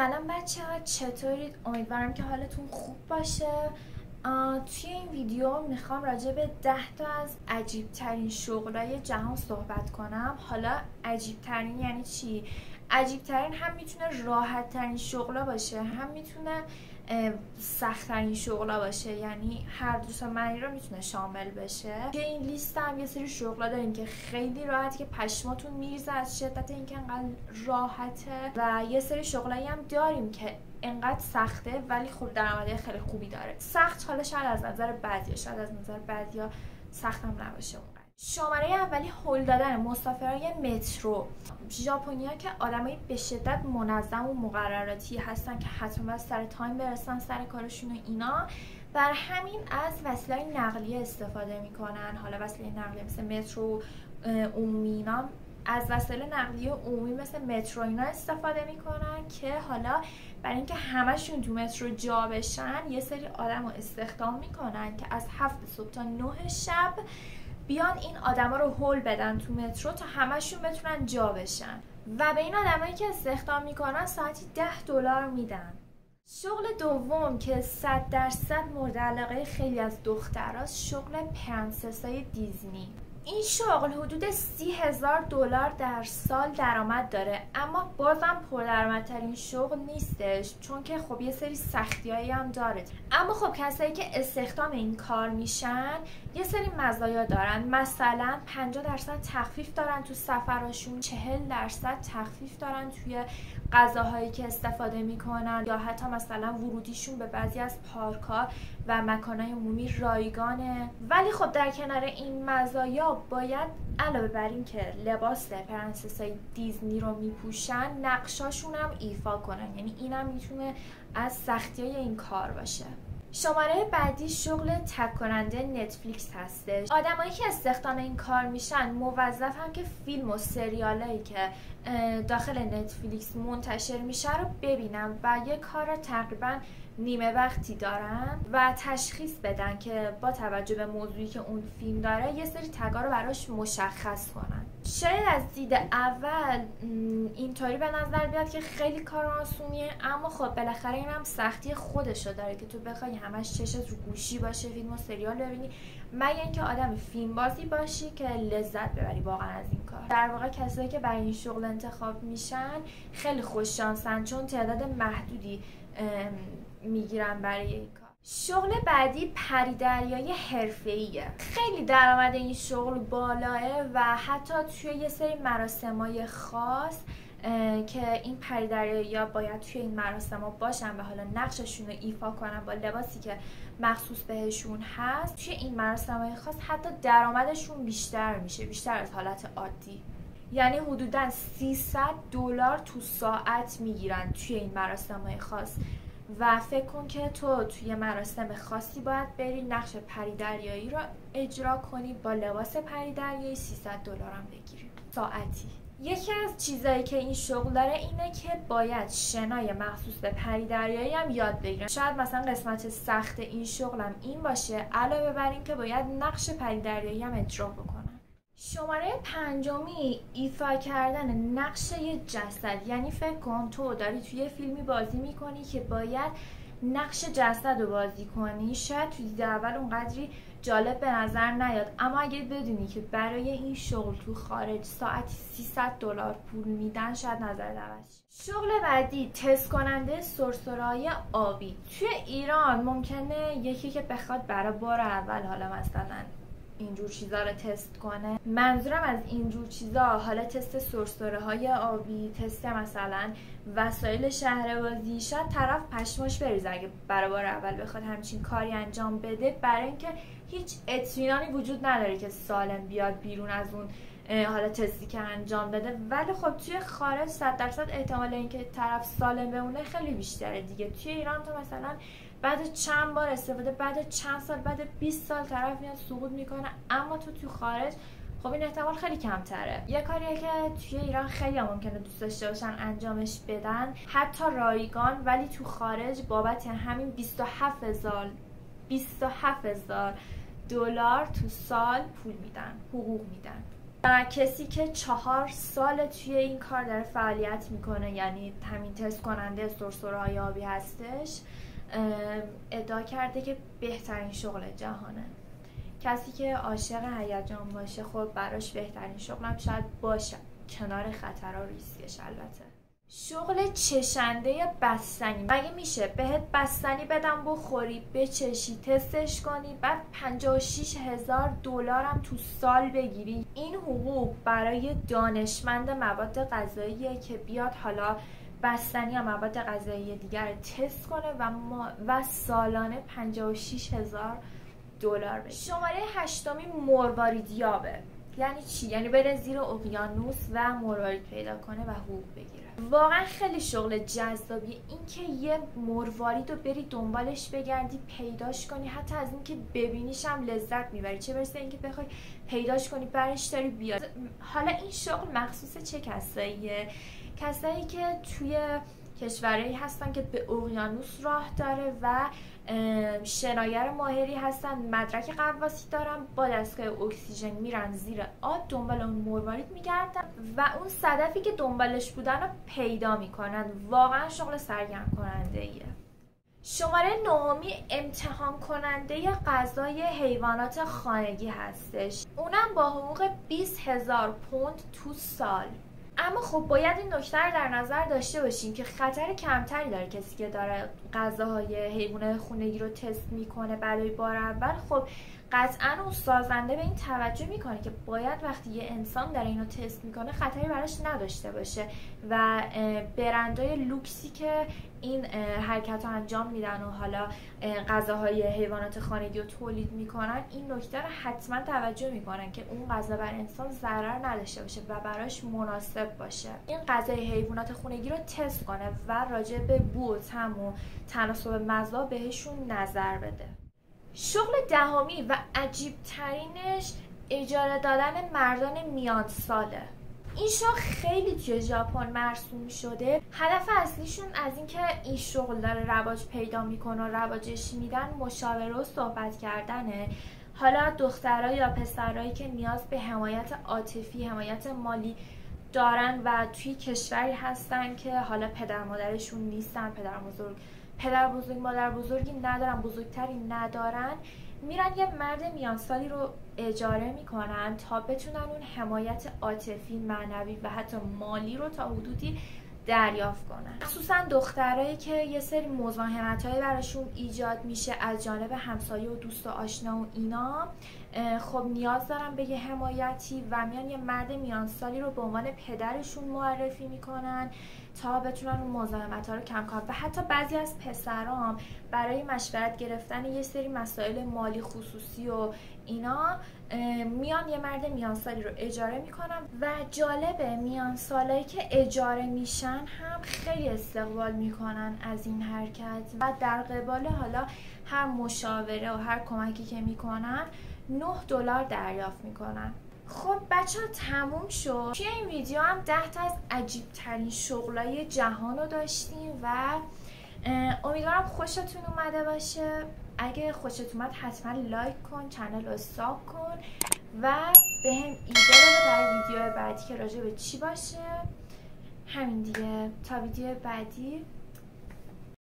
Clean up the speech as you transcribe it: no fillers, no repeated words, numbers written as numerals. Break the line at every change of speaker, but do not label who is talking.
سلام بچه ها، چطورید؟ امیدوارم که حالتون خوب باشه. توی این ویدیو میخوام راجع به 10 تا از عجیب ترین شغلای جهان صحبت کنم. حالا عجیب ترین یعنی چی؟ عجیب ترین هم میتونه راحت ترین شغلا باشه، هم میتونه سخت ترین شغلا باشه، یعنی هر دو تا معنی رو میتونه شامل بشه. توی این لیست هم یه سری شغلا داریم که خیلی راحت، که پشماتون میریزه از شدت اینکه انقدر راحته، و یه سری شغلایی هم داریم که انقدر سخته ولی خب درآمد خیلی خوبی داره. سخت حالا شاید از نظر بعضیا، شاید از نظر بعضیا سخت هم نباشه اونقدر. شماره اولی هول دادن مسافرای مترو. ژاپنی‌ها که آدمای به شدت منظم و مقرراتی هستن که حتما سر تایم برسن سر کارشون و اینا، بر همین از وسایل نقلیه استفاده میکنن. حالا وسایل نقلیه مثل مترو عمومی اینا، از وسایل نقلیه عمومی مثل مترو اینا استفاده میکنن که حالا برای اینکه همشون تو مترو جا بشن یه سری آدم رو استخدام میکنن که از 7 صبح تا 9 شب بیان این آدما رو هول بدن تو مترو تا همشون بتونن جا بشن، و به این آدمایی که استخدام میکنن ساعتی $10 میدن. شغل دوم که 100% مورد علاقه خیلی از دختراست، شغل پرنسسای دیزنی. این شغل حدود $30,000 در سال درآمد داره، اما بازم پردرآمدترین شغل نیستش، چون که خب یه سری سختیایی هم داره. اما خب کسایی که استخدام این کار میشن یه سری مزایا دارن، مثلا 50% تخفیف دارن تو سفراشون، 40% تخفیف دارن توی غذاهایی که استفاده میکنن، یا حتی مثلا ورودیشون به بعضی از پارک‌ها و مکانهای عمومی رایگانه. ولی خب در کنار این مزایا باید علاوه بر این که لباس پرنسسای دیزنی رو میپوشن، نقشاشون هم ایفا کنن، یعنی اینم میتونه از سختیای این کار باشه. شماره بعدی شغل تگ کننده نتفلیکس هستش. آدمایی که استخدام این کار میشن موظفن که فیلم و سریالایی که داخل نتفلیکس منتشر میشه رو ببینن و یه کار تقریبا نیمه وقتی دارن و تشخیص بدن که با توجه به موضوعی که اون فیلم داره یه سری تگا رو براش مشخص کنن. شاید از دید اول اینطوری به نظر بیاد که خیلی کار آسونیه، اما خب بالاخره این هم سختی خودشو داره که تو بخوای همش چشت رو گوشی باشه فیلم و سریال ببینی، مگه اینکه آدم فیلم بازی باشی که لذت ببری واقعا از این کار. در واقع کسایی که برای این شغل انتخاب میشن خیلی خوش شانسن، چون تعداد محدودی میگیرن برای این کار. شغل بعدی پریدریای حرفه‌ایه. خیلی درآمد این شغل بالاه و حتی توی یه سری مراسمای خاص که این پریدریایی‌ها باید توی این مراسم‌ها باشن و حالا نقششون رو ایفا کنن با لباسی که مخصوص بهشون هست، توی این مراسم‌های خاص حتی درآمدشون بیشتر میشه، بیشتر از حالت عادی. یعنی حدوداً $300 تو ساعت میگیرن توی این مراسم‌های خاص، و فکر کن که تو توی مراسم خاصی باید بری نقش پریدریایی رو اجرا کنی با لباس پریدریایی، $300 هم بگیری ساعتی. یکی از چیزایی که این شغل داره اینه که باید شنای مخصوص به پریدریایی هم یاد بگیرن. شاید مثلا قسمت سخت این شغل هم این باشه، علاوه بر این که باید نقش پریدریایی هم اجرا بکنن. شماره پنجمی ایفا کردن نقش یه جسد. یعنی فکر کن تو داری توی فیلمی بازی میکنی که باید نقش جسد رو بازی کنی. شاید توی دید اول اونقدری جالب به نظر نیاد، اما اگه بدونی که برای این شغل تو خارج ساعتی $300 پول میدن، شاید نظر عوض شه. شغل بعدی تست کننده سرسره‌های آبی. توی ایران ممکنه یکی که بخواد برای بار اول حالا مثلا اینجور چیزا رو تست کنه، منظورم از اینجور چیزا حالا تست سرسره‌های آبی، تست مثلا وسایل شهربازی، شاید طرف پشماش بریزه اگه برای بار اول بخواد همچین کاری انجام بده، برای اینکه هیچ اطمینانی وجود نداره که سالم بیاد بیرون از اون حالا تستی که انجام بده. ولی خب توی خارج 100% احتمال اینکه طرف سالم بمونه خیلی بیشتره دیگه. توی ایران تو مثلا بعد چند بار استفاده، بعد چند سال، بعد 20 سال طرف میاد سقوط میکنه، اما تو خارج خب این احتمال خیلی کمتره. یه کاریه که توی ایران خیلی ممکنه دوست داشته باشن انجامش بدن، حتی رایگان، ولی تو خارج بابت همین $27,000 تو سال پول میدن، حقوق میدن. کسی که 4 سال توی این کار داره فعالیت میکنه، یعنی همین تست کننده سرسره‌های آبی هستش، ادعا کرده که بهترین شغل جهانه. کسی که عاشق هیجان باشه خب براش بهترین شغلم شاید باشه، کنار خطر و ریسکش. البته شغل چشنده بستنی، مگه میشه بهت بستنی بدم بخوری بچشی تستش کنی بعد 56,000 دلار هم تو سال بگیری؟ این حقوق برای دانشمند مواد غذاییه که بیاد حالا بستنی یا مواد غذایی دیگر تست کنه و سالانه 56,000 دلار بگیره. شماره 8 مرواریدیابه. یعنی چی؟ یعنی بره زیر اقیانوس و مروارید پیدا کنه و حقوق بگیره. واقعا خیلی شغل جذابیه. اینکه یه مروارید رو بری دنبالش بگردی پیداش کنی، حتی از اینکه ببینیش هم لذت میبری، چه برسه اینکه بخوای پیداش کنی برش داری بیاد. حالا این شغل مخصوص چه کساییه؟ کسایی که توی کشورهایی هستن که به اقیانوس راه داره و شناگر ماهری هستن، مدرک غواصی دارن، با دستگاه اکسیژن میرن زیر آب دنبال اون مروارید میگردن و اون صدفی که دنبالش بودن رو پیدا میکنن. واقعا شغل سرگرم کننده ایه. شماره 9 امتحان کننده غذای حیوانات خانگی هستش. اونم با حقوق 20,000 پوند تو سال. اما خب باید این نکته رو در نظر داشته باشیم که خطر کمتری داره کسی که داره غذاهای حیوانات خانگی رو تست میکنه برای بار اول. خب قطعا اون سازنده به این توجه میکنه که باید وقتی یه انسان داره اینو تست میکنه خطری براش نداشته باشه و برندهای لوکسی که این حرکت رو انجام میدن و حالا غذاهای حیوانات خانگی رو تولید میکنن این نکته رو حتما توجه میکنن که اون غذا بر انسان ضرر نداشته باشه و براش مناسب باشه. این غذای حیوانات خانگی رو تست کنه و راجع به بو و طعم و تناسب مزه بهشون نظر بده. شغل 10 و عجیب ترینش اجاره دادن مردان میان ساله. این شغل خیلی توی ژاپن مرسوم شده. هدف اصلیشون از اینکه این شغل داره رواج پیدا میکنه و رواجش میدن مشاوره و صحبت کردنه. حالا دخترها یا پسرهایی که نیاز به حمایت عاطفی، حمایت مالی دارن و توی کشوری هستن که حالا پدر مادرشون نیستن، پدر بزرگ مادر بزرگی ندارن، بزرگتری ندارن، میرن یه مرد میانسالی رو اجاره میکنن تا بتونن اون حمایت عاطفی، معنوی و حتی مالی رو تا حدودی دریافت کنن. خصوصا دخترایی که یه سری مزاحمت‌هایی براشون ایجاد میشه از جانب همسایه و دوست و آشنا و اینا، خب نیاز دارن به یه حمایتی و میان یه مرد میانسالی رو به عنوان پدرشون معرفی میکنن تا بتونن اون مزاحمت‌ها رو کم کنن. و حتی بعضی از پسرام برای مشورت گرفتن یه سری مسائل مالی خصوصی و اینا میان یه مرد میانسالی رو اجاره میکنن و جالبه میانسالایی که اجاره میشن هم خیلی استقبال میکنن از این حرکت و در قبال حالا هر مشاوره و هر کمکی که میکنن $9 دریافت میکنن. خب بچه ها تموم شد. توی این ویدیو هم 10 تا از عجیب ترین شغلای جهان رو داشتیم و امیدوارم خوشتون اومده باشه. اگه خوشت اومد حتما لایک کن، چنل رو ساب کن و به هم ایده بده برای ویدیو بعدی که راجع به چی باشه. همین دیگه، تا ویدیو بعدی.